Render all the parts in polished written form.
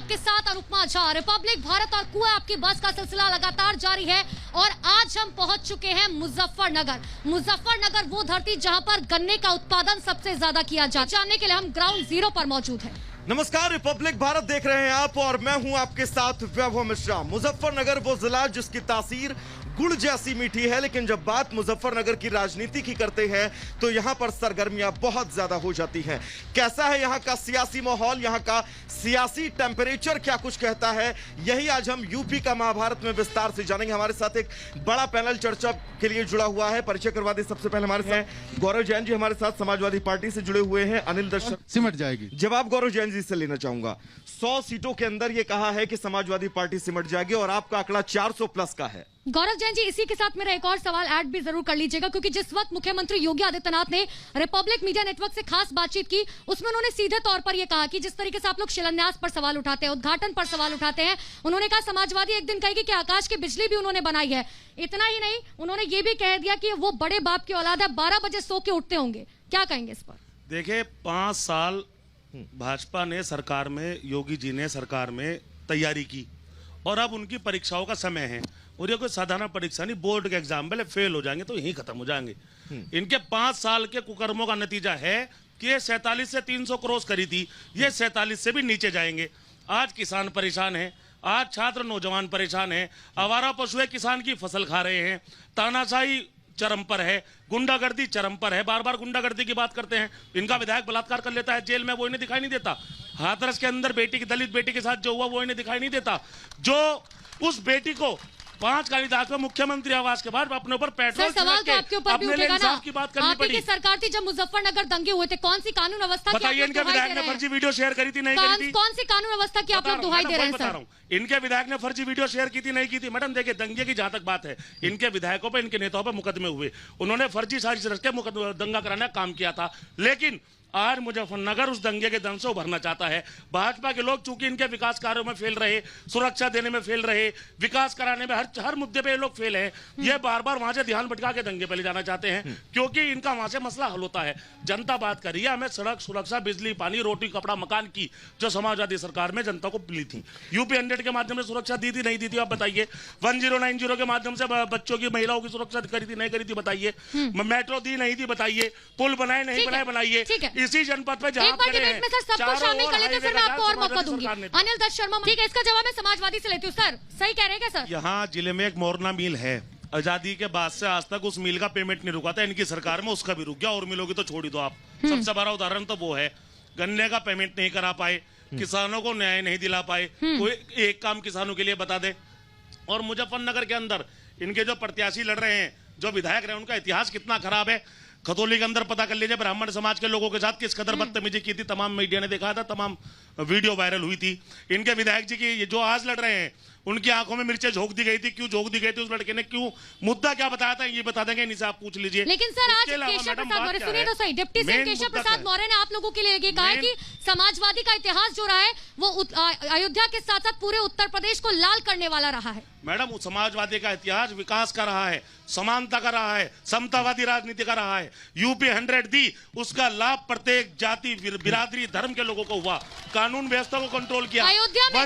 आपके साथ अनुपमा झा। रिपब्लिक भारत और कुआ आपकी बस का सिलसिला लगातार जारी है और आज हम पहुंच चुके हैं मुजफ्फरनगर। मुजफ्फरनगर वो धरती जहां पर गन्ने का उत्पादन सबसे ज्यादा किया जाता है। जानने के लिए हम ग्राउंड जीरो पर मौजूद हैं। नमस्कार, रिपब्लिक भारत देख रहे हैं आप और मैं हूं आपके साथ वैभव मिश्रा। मुजफ्फरनगर वो जिला जिसकी तासीर गुड़ जैसी मीठी है, लेकिन जब बात मुजफ्फरनगर की राजनीति की करते हैं तो यहां पर सरगर्मियां बहुत ज्यादा हो जाती हैं। कैसा है यहां का सियासी माहौल, यहां का सियासी टेम्परेचर क्या कुछ कहता है, यही आज हम यूपी का महाभारत में विस्तार से जानेंगे। हमारे साथ एक बड़ा पैनल चर्चा के लिए जुड़ा हुआ है। परिचय करवा दे सबसे पहले हमारे साथ गौरव जैन जी हमारे साथ समाजवादी पार्टी से जुड़े हुए हैं। अनिल दर्शक सिमट जाएगी। जवाब गौरव जैन जी से लेना चाहूंगा। 100 सीटों के अंदर ये कहा है कि समाजवादी पार्टी सिमट जाएगी और आपका आंकड़ा 400 प्लस का है। गौरव जैन जी, इसी के साथ मेरा एक और सवाल ऐड भी जरूर कर लीजिएगा, क्योंकि जिस वक्त मुख्यमंत्री योगी आदित्यनाथ ने रिपब्लिक मीडिया नेटवर्क से खास बातचीत की, उसमें उन्होंने सीधे तौर पर यह कहा कि जिस तरीके से आप लोग शिलान्यास पर सवाल उठाते हैं, उद्घाटन पर सवाल उठाते हैं, उन्होंने कहा समाजवादी एक दिन कहेगी कि आकाश की बिजली भी उन्होंने बनाई है। इतना ही नहीं, उन्होंने ये भी कह दिया कि वो बड़े बाप की औलाद है, 12 बजे सो के उठते होंगे। क्या कहेंगे इस पर? देखिए, 5 साल भाजपा ने सरकार में, योगी जी ने सरकार में तैयारी की और अब उनकी परीक्षाओं का समय है। और ये कोई साधारण परीक्षा नहीं, बोर्ड के एग्जाम पहले फेल हो जाएंगे तो यहीं खत्म हो जाएंगे। इनके 5 साल के कुकर्मों का नतीजा है कि ये 47 से 300 क्रॉस करी थी, ये 47 से भी नीचे जाएंगे। आज किसान परेशान है, आज छात्र नौजवान परेशान है, आवारा पशु किसान की फसल खा रहे हैं, तानाशाही चरम पर है, गुंडागर्दी चरम पर है। बार बार गुंडागर्दी की बात करते हैं। इनका विधायक बलात्कार कर लेता है जेल में, वो इन्हें दिखाई नहीं देता। हाथरस के अंदर बेटी की, दलित बेटी के साथ जो हुआ वो इन्हें दिखाई नहीं देता। जो उस बेटी को 5 कालीदास में मुख्यमंत्री आवास के बाद अपने ऊपर पेट्रोल सवाल तो आपके ऊपर भी उठेगा ना। की बात करनी पड़ी। सरकार थी जब मुजफ्फरनगर दंगे हुए थे, कौन सी कानून व्यवस्था की बताइए? इनके विधायक ने फर्जी वीडियो शेयर करी थी, नहीं करी थी? कौन सी कानून व्यवस्था की आप लोग दुहाई दे रहे हैं सर? इनके विधायक ने फर्जी वीडियो शेयर की थी, नहीं की थी? मैडम देखिए, दंगे की जहां तक बात है, इनके विधायकों पर, इनके नेताओं पर मुकदमे हुए, उन्होंने फर्जी साजिश रच के दंगा कराने का काम किया था। लेकिन आज मुजफ्फरनगर उस दंगे के दम से उभरना चाहता है। भाजपा के लोग चूंकि इनके विकास कार्यों में फेल रहे, सुरक्षा देने में फेल रहे, विकास कराने में हर मुद्दे पे ये लोग फेल हैं, ये बार बार वहां से ध्यान भटका के दंगे पे ले जाना चाहते हैं, क्योंकि इनका वहां से मसला हल होता है। जनता बात कर रही है हमें सड़क, सुरक्षा, बिजली, पानी, रोटी, कपड़ा, मकान की, जो समाजवादी सरकार में जनता को मिली थी। यूपी 100 के माध्यम से सुरक्षा दी थी, नहीं दी थी? आप बताइए। 1090 के माध्यम से बच्चों की, महिलाओं की सुरक्षा करी थी, नहीं करी थी? बताइए। मेट्रो दी, नहीं दी? बताइए। पुल बनाए, नहीं बनाए? बनाइए। इसी जनपद पे एक बार डिबेट में सर सबको शामिल कर लेते, फिर मैं आपको और मौका दूंगी। अनिल दत्त शर्मा, ठीक है, इसका जवाब मैं समाजवादी से लेती हूँ। सर सही कह रहे हैं क्या सर? यहाँ जिले में एक मोरना मिल है, आजादी के बाद से आज तक उस मिल का पेमेंट नहीं रुका था। इनकी सरकार में उसका भी रुक गया, और मिलों की तो छोड़ ही दो आप। सबसे बड़ा उदाहरण तो वो है, गन्ने का पेमेंट नहीं करा पाए, किसानों को न्याय नहीं दिला पाए। कोई एक काम किसानों के लिए बता दे। और मुजफ्फरनगर के अंदर इनके जो प्रत्याशी लड़ रहे हैं, जो विधायक रहे, उनका इतिहास कितना खराब है। खतौली के अंदर पता कर लीजिए, ब्राह्मण समाज के लोगों के साथ किस कदर बदतमीजी की थी। तमाम मीडिया ने देखा था, तमाम वीडियो वायरल हुई थी। इनके विधायक जी की जो आज लड़ रहे हैं, उनकी आंखों में मिर्चें झोंक दी गई थी। क्यों झोंक दी गई थी? उस लड़के ने क्यों, मुद्दा क्या बताया था, ये बता देंगे, इनसे आप पूछ लीजिए। लेकिन सर आज केशव प्रसाद मौर्य, सुनिए तो सही, डिप्टी सीएम केशव प्रसाद मौर्य ने आप लोगों के लिए कहा है कि समाजवादी का इतिहास जो रहा है वो अयोध्या के साथ साथ पूरे उत्तर प्रदेश को लाल करने वाला रहा है। मैडम, समाजवादी का इतिहास विकास का रहा है, समानता का रहा है, समतावादी राजनीति का रहा है। यूपी 100 दी, उसका लाभ प्रत्येक जाति, बिरादरी, धर्म के लोगों को हुआ। कानून व्यवस्था को कंट्रोल किया। अयोध्या में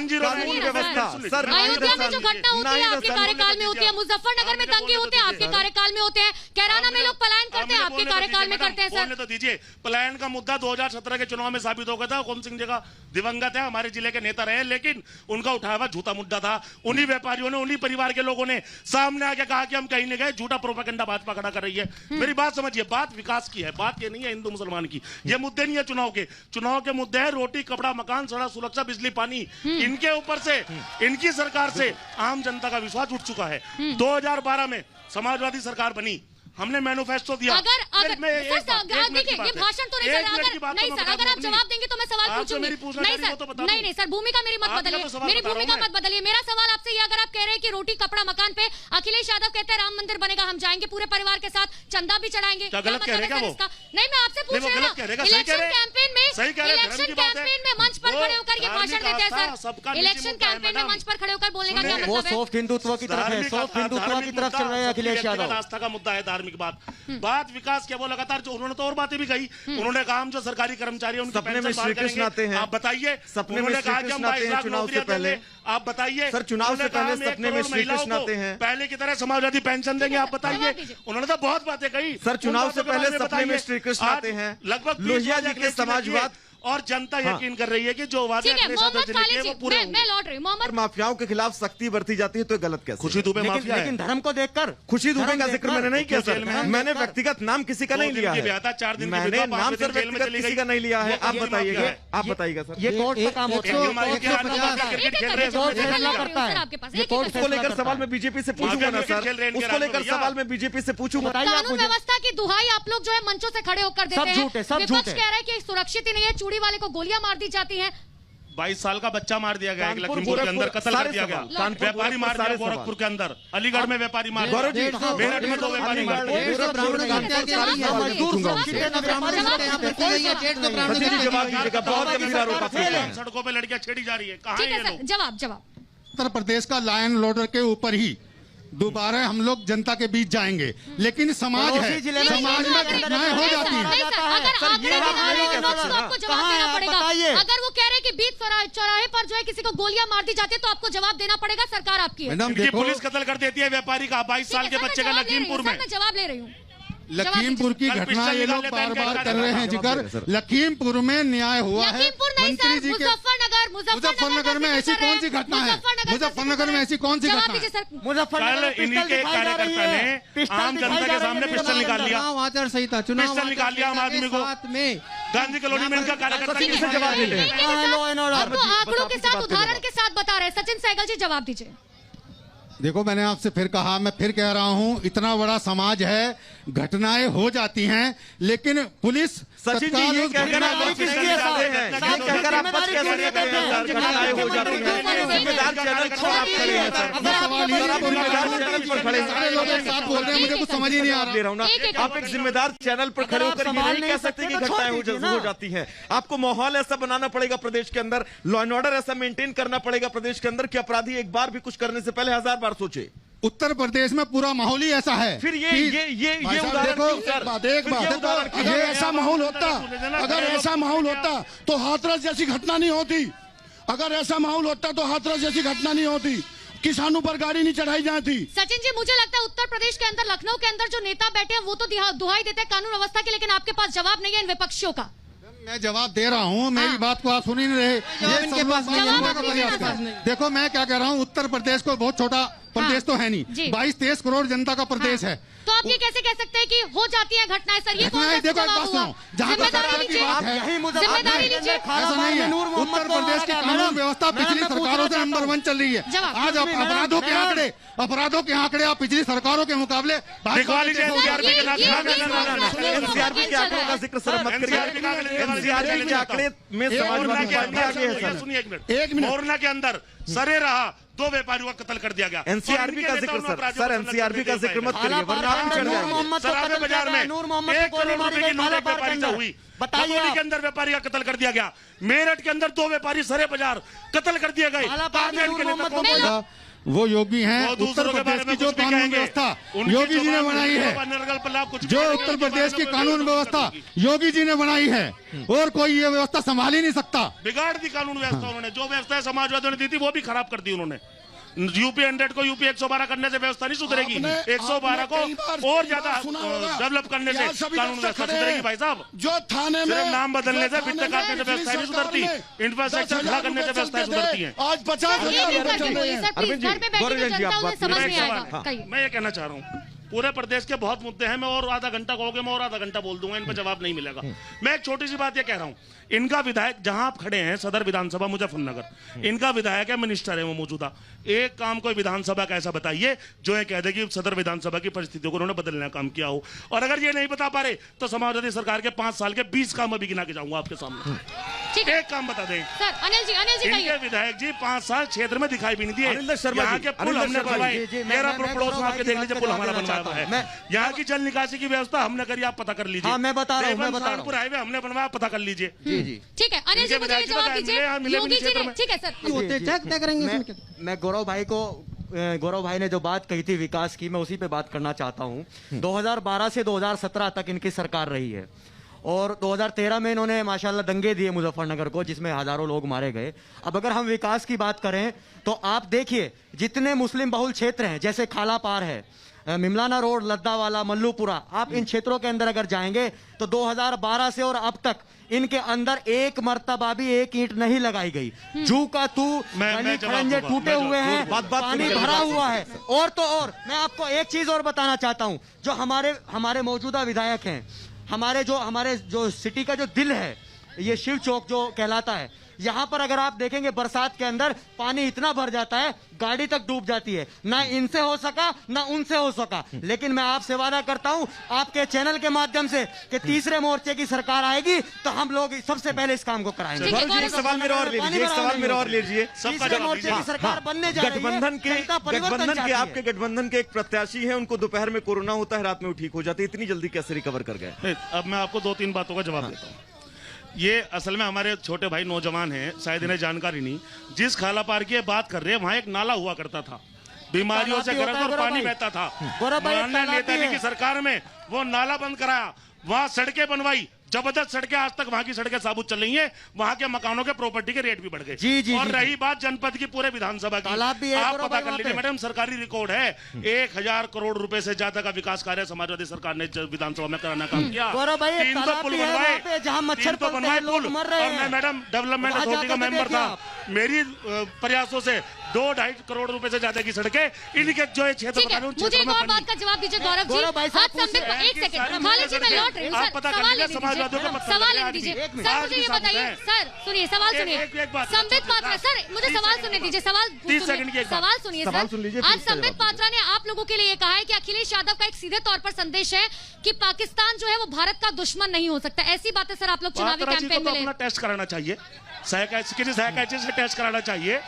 अयोध्या में जो घटना होती है आपके कार्यकाल में होती है, मुजफ्फरनगर में दंगे होते हैं आपके कार्यकाल में होते हैं, कैराना में लोग पलायन करते हैं आपके कार्यकाल में करते हैं। सर तो दीजिए, पलायन का मुद्दा 2017 के चुनाव में साबित हो गया था। कौन सिंह जी का दिवंगत है, हमारे जिले के नेता रहे, लेकिन उनका उठाया हुआ झूठा मुद्दा था। उन्हीं व्यापारियों ने, उन्हीं परिवार के लोगों ने सामने आके कहा कि हम कहीं नहीं गए। झूठा प्रोपेगेंडा भाजपा खड़ा कर रही है। मेरी बात समझिए, बात विकास की है, बात ये नहीं है हिंदू मुसलमान की। ये मुद्दे नहीं है चुनाव के। चुनाव के मुद्दे है रोटी, कपड़ा, मकान, सड़क, सुरक्षा, बिजली, पानी। इनके ऊपर से, इनकी सरकार से आम जनता का विश्वास उठ चुका है। 2012 में समाजवादी सरकार बनी, हमने मैनिफेस्टो दिया। अगर देखिए, ये भाषण तो नहीं सर, नहीं सर, अगर आप जवाब देंगे तो मैं सवाल पूछूंगी। नहीं सर, नहीं सर, भूमिका मेरी मत बदलिए, मेरी भूमिका मत बदलिए। मेरा सवाल आपसे ये, अगर आप कह रहे हैं कि रोटी, कपड़ा, मकान पे अखिलेश यादव कहते हैं राम मंदिर बनेगा, हम जाएंगे पूरे परिवार के साथ, चंदा भी चढ़ाएंगे, क्या मतलब है इसका? नहीं, मैं आपसे पूछ रही हूँ। इलेक्शन कैंपेन में मंच पर खड़े होकर ये भाषण देते हैं सर, इलेक्शन कैंपेन में मंच पर खड़े होकर बोलने का क्या मतलब है? वो सॉफ्ट हिंदुत्व की तरफ है, सॉफ्ट हिंदुत्व की तरफ चल रहे हैं अखिलेश यादव। आस्था का मुद्दा है, धार्मिक बात विकास क्या, वो लगातार जो उन्होंने तो और बातें भी कही। उन्होंने कहा हम जो सरकारी कर्मचारी हैं उनके सपने में श्री कृष्ण आते हैं, आप बताइए। सपने में श्री कृष्ण आते हैं चुनाव से पहले, आप बताइए सर चुनाव से पहले सपने में श्री कृष्ण आते हैं, पहले की तरह समाजवादी पेंशन देंगे, आप बताइए। उन्होंने तो बहुत बातें कही सर, चुनाव से पहले सपने में श्री कृष्ण आते हैं, लगभग लोहिया जी के समाजवाद, और जनता यकीन कर रही है कि जो वादे मैं लौट रही हूँ। माफियाओं के खिलाफ सख्ती बरती जाती है तो गलत कैसे? खुशी दुबे माफिया है। लेकिन धर्म को देखकर, खुशी दुबे का जिक्र मैंने नहीं किया सर, मैंने व्यक्तिगत नाम किसी का नहीं लिया है, मैंने नाम सर व्यक्तिगत किसी का नहीं लिया है। आप बताइएगा, आप बताइएगा सर। ये कोर्ट का काम होता है, उसको लेकर सवाल मैं बीजेपी से पूछूंगा ना सर, उसको लेकर सवाल मैं बीजेपी से पूछूंगा। कानून व्यवस्था की दुहाई आप लोग जो है मंचों से खड़े होकर देते हैं। विपक्ष कह रहा है कि सुरक्षित ही नहीं है, चूड़ी वाले को गोलियां मार दी जाती हैं। 22 साल का बच्चा मार दिया गया, लखीमपुर के अंदर कत्ल कर दिया गया, व्यापारी मार दिया गोरखपुर के अंदर, अलीगढ़ में व्यापारी मार दिया, मेरठ में 2 व्यापारी मार दिए। सड़कों पे लड़कियां छेड़ी जा रही है, कहाँ है ये लोग? जवाब उत्तर प्रदेश का लॉ एंड ऑर्डर के ऊपर ही दोबारा हम लोग जनता के बीच जाएंगे, लेकिन समाज है, समाज में घटनाएं हो जाती हैं। आपको जवाब देना पड़ेगा। अगर वो कह रहे हैं कि बीच चौराहे पर जो है किसी को गोलियां मार दी जाती है तो आपको जवाब देना पड़ेगा, सरकार आपकी है। मैडम देखो, पुलिस कत्ल कर देती है व्यापारी का, 22 साल के बच्चे का लखीमपुर में। मैं जवाब ले रही हूँ। लखीमपुर की घटना ये लोग बार बार कर रहे हैं जिक्र। लखीमपुर में न्याय हुआ है, मंत्री जी के मुजफ्फरनगर में ऐसी कौन सी घटना है? मुजफ्फरनगर में ऐसी कौन सी घटना है? मुजफ्फरनगर इन्हीं के कार्यकर्ता ने आम जनता के सामने पिस्टल निकाल लिया, आचार संहिता, पिस्टल निकाल लिया आम आदमी को। गांधी कॉलोनी में इनका कार्यकर्ता किसे जवाब दे रहे हैं? आंकड़ों के साथ, उदाहरण के साथ बता रहे हैं। सचिन सहगल जी जवाब दीजिए। देखो, मैंने आपसे फिर कहा, मैं फिर कह रहा हूं, इतना बड़ा समाज है, घटनाएं हो जाती हैं, लेकिन पुलिस सचिन जी ये कहकर आप बच कैसे जाते हैं? ये कहकर आप बच कैसे जाते हैं सर? घटनाएं हो जाती हैं, जिम्मेदार चैनल पर आप खड़े हैं सर, जिम्मेदार चैनल पर खड़े सारे लोग एक साथ बोल रहे हैं, मुझे कुछ समझ ही नहीं आ रहा। दे रहा हूं ना, आप एक जिम्मेदार चैनल पर खड़े होकर ये नहीं कह सकते कि घटनाएं हो जाती हैं। आपको माहौल ऐसा बनाना पड़ेगा प्रदेश के अंदर, लॉ एंड ऑर्डर ऐसा मेंटेन करना पड़ेगा प्रदेश के अंदर कि अपराधी एक बार भी कुछ करने से पहले 1000 बार सोचे। उत्तर प्रदेश में पूरा माहौल ही ऐसा है। फिर ये उदाहरण क्यों सर? ये ऐसा माहौल होता, अगर ऐसा माहौल होता तो हाथरस जैसी घटना नहीं होती। अगर ऐसा माहौल होता तो हाथरस जैसी घटना नहीं होती, किसानों पर गाड़ी नहीं चढ़ाई जाती। सचिन जी, मुझे लगता है उत्तर प्रदेश के अंदर, लखनऊ के अंदर जो नेता बैठे हैं वो तो दुहाई देते हैं कानून व्यवस्था की, लेकिन आपके पास जवाब नहीं है इन विपक्षियों का। मैं जवाब दे रहा हूँ, मेरी बात को आप सुन ही नहीं रहे। देखो, मैं क्या कह रहा हूँ, उत्तर प्रदेश को बहुत छोटा प्रदेश तो है नहीं, 22-23 करोड़ जनता का प्रदेश है। तो आप ये कैसे कह सकते हैं कि हो जाती है घटनाएं? सर, ये कौन सा जवाब हुआ? जिम्मेदारी लीजिए, जिम्मेदारी लीजिए। ऐसा नहीं है, उत्तर प्रदेश की कानून व्यवस्था पिछली सरकारों से नंबर 1 चल रही है। आज अपराधों के आंकड़े आप पिछली सरकारों के मुकाबले एनसीआरबी के आंकड़ों का जिक्र सर मत करिए। एनसीआरबी के आंकड़े में समाजवादी पार्टी आगे है सर। सुनिए एक मिनट। मोरना के अंदर सरे रहा 2 व्यापारियों का कत्ल कर दिया गया। एनसीआरबी का जिक्र सर एनसीआरबी का जिक्र मत करिए वरना आप चढ़ जाएंगे। सराबे बाजार में 1 करोड़ रुपए की लूट एक व्यापारी से हुई, बताइए के अंदर व्यापारी का कत्ल कर दिया गया। मेरठ के अंदर 2 व्यापारी सरे बाजार कत्ल कर दिए गए। वो योगी हैं, उत्तर प्रदेश की जो कानून व्यवस्था योगी जी ने बनाई है, जो उत्तर प्रदेश की कानून व्यवस्था योगी जी ने बनाई है, और कोई ये व्यवस्था संभाल ही नहीं सकता। बिगाड़ दी कानून व्यवस्था उन्होंने, जो व्यवस्था समाजवादियों ने दी थी वो भी खराब कर दी उन्होंने। यूपी 100 को यूपी 112 करने से व्यवस्था नहीं सुधरेगी, 112 को और ज्यादा डेवलप करने से कानून व्यवस्था सुधरेगी। भाई साहब, जो थाने में नाम बदलने से, फिर काटने से व्यवस्था नहीं सुधरती, इंफ्रास्ट्रक्चर खड़ा करने से व्यवस्था सुधरती है। आज 50,000 मैं ये कहना चाह रहा हूँ, पूरे प्रदेश के बहुत मुद्दे हैं, मैं और आधा घंटा कहोगे मैं और आधा घंटा बोल दूंगा, इन पर जवाब नहीं मिलेगा। मैं एक छोटी सी बात ये कह रहा हूँ, इनका विधायक जहां आप खड़े हैं सदर विधानसभा मुजफ्फरनगर, इनका विधायक है, मिनिस्टर है वो मौजूदा, एक काम कोई विधानसभा का ऐसा बताइए जो ये कह दे कि सदर विधानसभा की परिस्थितियों को उन्होंने बदलने का काम किया हो। और अगर ये नहीं बता पा रहे तो समाजवादी सरकार के 5 साल के 20 काम अभी गिना के जाऊंगा आपके सामने। एक काम बता दें सर, अनिल जी इनके विधायक जी 5 साल क्षेत्र में दिखाई भी नहीं दिए। यहाँ के पुल हमने बनवाए, मेरा पड़ोस में आके देख लीजिए, पुल हमारा बनवाया हुआ है। यहाँ की जल निकासी की व्यवस्था हमने करी, आप पता कर लीजिए। मैं बता रहा हूँ, हाईवे हमने बनवाया, पता कर लीजिए। ठीक है, अनिल जी मुझे जवाब दीजिए। योगी जी ने, ठीक है सर, मैं गौरव भाई को गौरव भाई ने जो बात कही थी विकास की, मैं उसी पे बात करना चाहता हूँ। 2012 से 2017 तक इनकी सरकार रही है और 2013 में इन्होंने माशाल्लाह दंगे दिए मुजफ्फरनगर को, जिसमें हजारों लोग मारे गए। अब अगर हम विकास की बात करें तो आप देखिए जितने मुस्लिम बहुल क्षेत्र हैं, जैसे खालापार है, मिमलाना रोड, लद्दावाला, मल्लूपुरा, आप इन क्षेत्रों के अंदर अगर जाएंगे तो 2012 से और अब तक इनके अंदर एक मर्तबा भी एक ईंट नहीं लगाई गई। जू का तू, खड़ंजे टूटे हुए हैं, पानी भरा हुआ है। और तो और मैं आपको एक चीज और बताना चाहता हूं, जो हमारे मौजूदा विधायक हैं, हमारे जो सिटी का जो दिल है, ये शिव चौक जो कहलाता है, यहाँ पर अगर आप देखेंगे बरसात के अंदर पानी इतना भर जाता है, गाड़ी तक डूब जाती है। ना इनसे हो सका ना उनसे हो सका, लेकिन मैं आपसे वादा करता हूँ आपके चैनल के माध्यम से कि तीसरे मोर्चे की सरकार आएगी तो हम लोग सबसे पहले इस काम को कराएंगे। एक सवाल मेरा और लीजिए। तीसरे मोर्चे की सरकार बनने जा रही है। आपके गठबंधन के एक प्रत्याशी है, उनको दोपहर में कोरोना होता है, रात में वो ठीक हो जाते हैं, इतनी जल्दी कैसे रिकवर कर गए? अब मैं आपको 2-3 बातों का जवाब देता हूँ। ये असल में हमारे छोटे भाई नौजवान हैं, शायद इन्हें जानकारी नहीं। जिस खाला पार की बात कर रहे हैं, वहाँ एक नाला हुआ करता था, बीमारियों से ग्रस्त और पानी बहता था। माननीय नेताजी की सरकार में वो नाला बंद कराया, वहाँ सड़कें बनवाई, जबरदस्त सड़कें, आज तक वहां की सड़कें साबुत चल रही हैं। वहां के मकानों के प्रॉपर्टी के रेट भी बढ़ गए। और रही बात जनपद की, पूरे विधानसभा की, आप पता कर लीजिए मैडम, सरकारी रिकॉर्ड है, 1000 करोड़ रुपए से ज्यादा का विकास कार्य समाजवादी सरकार ने विधानसभा में कराना काम किया। 3 तो पुल बनवाए, 3 तो बनवाए पुल। और मैं मैडम डेवलपमेंट अथॉरिटी का मेंबर था, मेरी प्रयासों से 2-2.5 करोड़ रुपए से ज्यादा की सड़कें इनके जो क्षेत्र बता रहे हैं। मुझे एक और बात का जवाब दीजिए गौरव जी। एक सेकंड खाली जी, मैं लौट रही हूँ। आप पता कर लीजिए समाजवादियों का सवाल ले दीजिए सर, मुझे ये बताइए सर, सुनिए सवाल सुनिए। संबित पात्रा सर, मुझे सवाल सुनने दीजिए, सवाल सुनिए सर। आज संबित पात्रा ने आप लोगों के लिए ये कहा है कि अखिलेश यादव का एक सीधे तौर पर संदेश है कि पाकिस्तान जो है वो भारत का दुश्मन नहीं हो सकता। ऐसी बातें सर आप लोग चुनावी कैंपेन में अपना टेस्ट कराना चाहिए, किसी साइकियाट्रिस्ट से टेस्ट कराना चाहिए।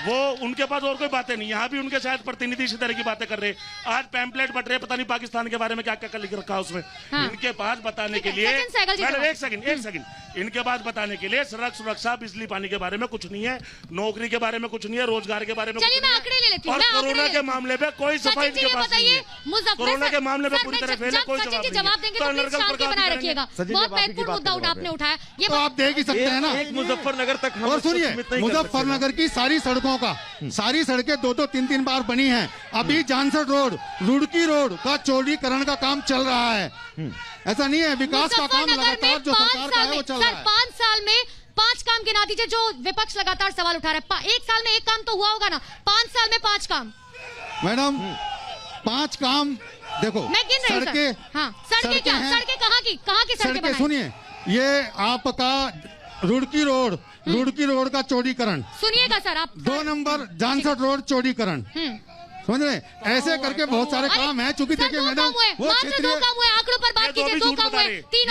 वो उनके पास और कोई बातें नहीं, यहाँ भी उनके शायद प्रतिनिधि इसी तरह की बातें कर रहे। आज पैम्पलेट बट रहे, पता नहीं पाकिस्तान के बारे में क्या क्या लिख रखा है उसमें। इनके पास बताने के लिए एक सेकंड इनके पास बताने के लिए सड़क सुरक्षा, बिजली पानी के बारे में कुछ नहीं है, नौकरी के बारे में कुछ नहीं है, रोजगार के बारे में कुछ नहीं है। और कोरोना के मामले में कोई सफाई इनके पास नहीं है। कोरोना के मामले में पूरी तरह फेल है, कोई जवाब नहीं है। बहुत महत्वपूर्ण मुद्दा आपने उठाया, ये तो आप देख ही सकते हैं ना। मुजफ्फरनगर तक और सुनिए, मुजफ्फरनगर की सारी सड़कों का, सारी सड़कें 2-3 बार बनी हैं। अभी जानसठ रोड, रुड़की रोड का चौड़ीकरण का काम चल रहा है। ऐसा नहीं है, विकास का काम लगातार जो सरकार का है वो चल रहा है। 5 साल में 5 काम गिना दीजिए जो विपक्ष लगातार सवाल उठा रहा है। 1 साल में 1 काम तो हुआ होगा ना, 5 साल में 5 काम। मैडम 5 काम देखो, मैं गिन रही हूं सर। हाँ, सड़कें क्या, सड़कें कहाँ की सड़कें? सुनिए, ये आपका रुड़की रोड का चौड़ीकरण, सुनिएगा सर आप। 2 नंबर जानसठ रोड चौड़ीकरण, समझ रहे? ऐसे करके बहुत सारे काम हैं। चूंकि देखिए मैडम, वो क्षेत्रीय काम हुए, आंकड़ों पर बात कीजिए, 2 काम हुए, 3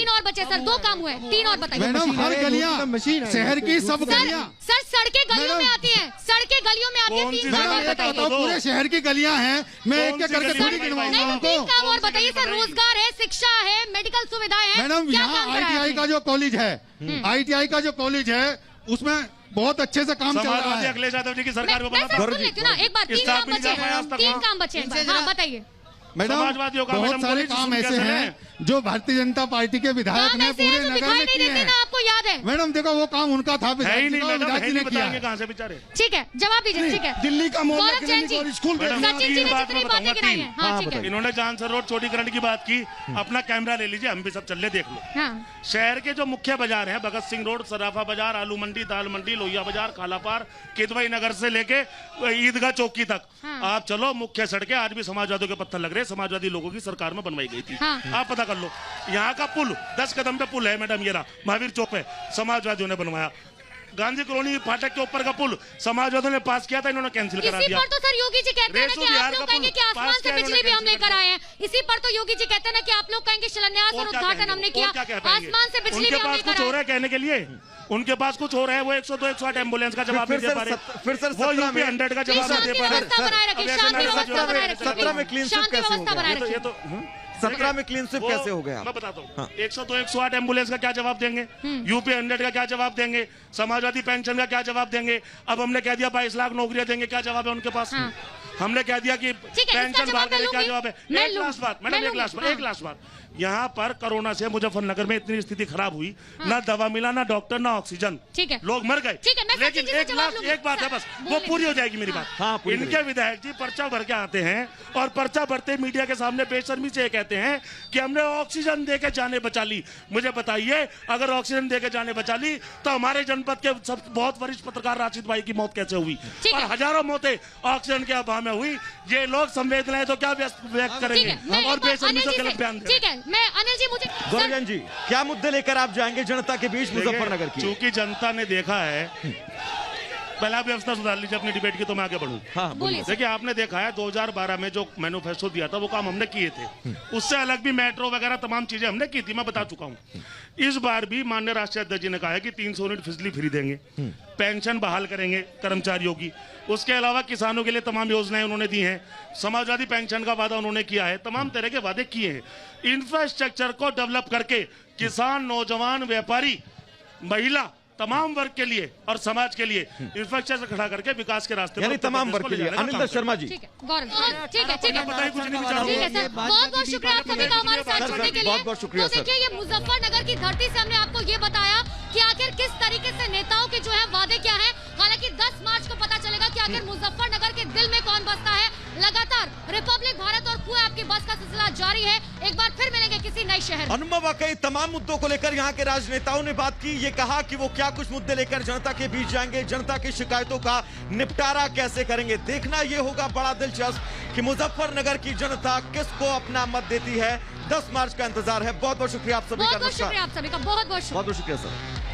और बचे सर, 2 काम हुए, 3 और बताइए। मैडम हर गलियां, शहर की सब गलियां सर, सड़कें गलियों में आती हैं, सड़कें गलियों में आती हैं। 3 काम बताइए। पूरे शहर की गलियां हैं, मैं एक एक करके थोड़ी गिनवाऊंगा उनको। 3 काम और बताइए सर। रोजगार है, शिक्षा है, मेडिकल सुविधाएं हैं। मैडम यहाँ ITI का जो कॉलेज है, ITI का जो कॉलेज है, उसमें बहुत अच्छे से काम चल रहा है। अखिलेश यादव जी की सरकार में एक बार 3 काम बचे हैं। हाँ बताइए मैडम, बहुत सारे काम ऐसे हैं जो भारतीय जनता पार्टी के विधायक ने पूरे नगर में किए हैं। आपको याद है? मैडम देखो, वो काम उनका था, विधायक ने किया। कहाँ से बेचारे? ठीक है, जवाब दीजिए। ठीक है, दिल्ली का मोहल्ला क्लिनिक और स्कूल इन्होंने जानसर रोड चौड़ीकरण की बात की। अपना कैमरा ले लीजिए, हम भी सब चल देख लो। शहर के जो मुख्य बाजार हैं, भगत सिंह रोड, सराफा बाजार, आलू मंडी, दाल मंडी, लोहिया बाजार, खालापार, किदवई नगर से लेके ईदगाह चौकी तक आप चलो, मुख्य सड़कें आज भी समाजवादियों के पत्थर लग रहे, समाजवादी लोगों की सरकार में बनवाई गई थी। आप पता कर लो, यहाँ का पुल 10 कदम पे पुल है मैडम, ये रहा महावीर चौक पे, समाजवादियों ने बनवाया। गांधी कॉलोनी फाटक के ऊपर का पुल समाजवादियों ने पास किया था, इन्होंने कैंसिल करा दिया। इसी पर तो सर योगी जी कहते हैं कि आप लोग कहेंगे कि आसमान से बिजली भी हम लेकर आए हैं। इसी पर तो योगी जी कहते हैं कि आप लोग कहेंगे शिलान्यास और उद्घाटन हमने किया, आसमान से बिजली भी हम लेकर आए। कुछ हो रहा है कहने के लिए, उनके पास कुछ हो रहा है। वो 102 108 एम्बुलेंस का जवाब नहीं दे पा रहे, फिर सर वो यूपी 100 का जवाब नहीं दे पा रहे। 17 में क्लीन स्वीप कैसे होगा? 17 में क्लीन स्वीप कैसे हो गया? मैं बताता हूँ। हाँ। 102 108 एम्बुलेंस का क्या जवाब देंगे? यूपी 100 का क्या जवाब देंगे? समाजवादी पेंशन का क्या जवाब देंगे? अब हमने कह दिया 22 लाख नौकरियां देंगे, क्या जवाब है उनके पास? हमने कह दिया कि पेंशन बहाल करेंगे, क्या जवाब है? एक लास्ट बात मैडम, एक लास्ट बात, यहाँ पर कोरोना से मुजफ्फरनगर में इतनी स्थिति खराब हुई, ना दवा मिला, ना डॉक्टर, ना ऑक्सीजन, ठीक है, लोग मर गए। लेकिन एक बात है बस, वो पूरी हो जाएगी मेरी बात। हाँ, इनके विधायक जी पर्चा भर के आते हैं और पर्चा भरते मीडिया के सामने बेशर्मी से कहते हैं कि हमने ऑक्सीजन देके जाने बचा ली। मुझे बताइए, अगर ऑक्सीजन देके जाने बचा ली तो हमारे जनपद के सब बहुत वरिष्ठ पत्रकार राशिद भाई की मौत कैसे हुई और हजारों मौतें ऑक्सीजन के अभाव में हुई? ये लोग संवेदनाएं तो क्या व्यक्त करेंगे और बेशर्मी से गलत बयान देंगे। ठीक है, मैं अनिल जी, मुझे गौरजन जी, क्या मुद्दे लेकर आप जाएंगे जनता के बीच मुजफ्फरनगर की? चूंकि जनता ने देखा है, पहला व्यवस्था सुधार लीजिए अपनी डिबेट की तो मैं आगे बढ़ूं। हाँ, बोलिए। देखिए, आपने देखा है 2012 में जो मैनिफेस्टो दिया था वो काम हमने किए थे, उससे अलग भी मेट्रो वगैरह तमाम चीजें हमने की थी, मैं बता चुका हूं। इस बार भी माननीय राष्ट्रीय अध्यक्ष जी ने कहा है कि 300 यूनिट बिजली फ्री देंगे, पेंशन बहाल करेंगे कर्मचारियों की, उसके अलावा किसानों के लिए तमाम योजनाएं उन्होंने दी हैं, समाजवादी पेंशन का वादा उन्होंने किया है, तमाम तरह के वादे किए हैं। इंफ्रास्ट्रक्चर को डेवलप करके किसान, नौजवान, व्यापारी, महिला, तमाम वर्ग के लिए और समाज के लिए इंफ्रास्ट्रक्चर खड़ा करके विकास के रास्ते यानी तमाम वर्ग के लिए। अनिल शर्मा जी, ठीक है गौरव, ठीक है, बताइए कुछ नहीं विचार ठीक है सर, बहुत बहुत शुक्रिया आप सभी का हमारे साथ जुड़ने के लिए। बहुत बहुत शुक्रिया तो देखिए, ये मुजफ्फरनगर की धरती से हमने आपको ये बताया कि आखिर किस तरीके से नेताओं के जो है वादे क्या है। हालांकि 10 मार्च को पता चलेगा कि आखिर मुजफ्फरनगर के दिल में कौन बसता है। लगातार रिपब्लिक भारत और खुआ आपकी बस का सिलसिला जारी है। एक बार फिर मिलेंगे किसी नए शहर में। अनुमा, वाकई तमाम मुद्दों को लेकर यहाँ के राजनेताओं ने बात की, ये कहा कि वो क्या कुछ मुद्दे लेकर जनता के बीच जाएंगे, जनता की शिकायतों का निपटारा कैसे करेंगे। देखना ये होगा बड़ा दिलचस्प कि मुजफ्फरनगर की जनता किसको अपना मत देती है। 10 मार्च का इंतजार है। बहुत बहुत शुक्रिया आप सभी का। बहुत बहुत शुक्रिया आप सभी का, बहुत बहुत शुक्रिया। बहुत बहुत शुक्रिया सर।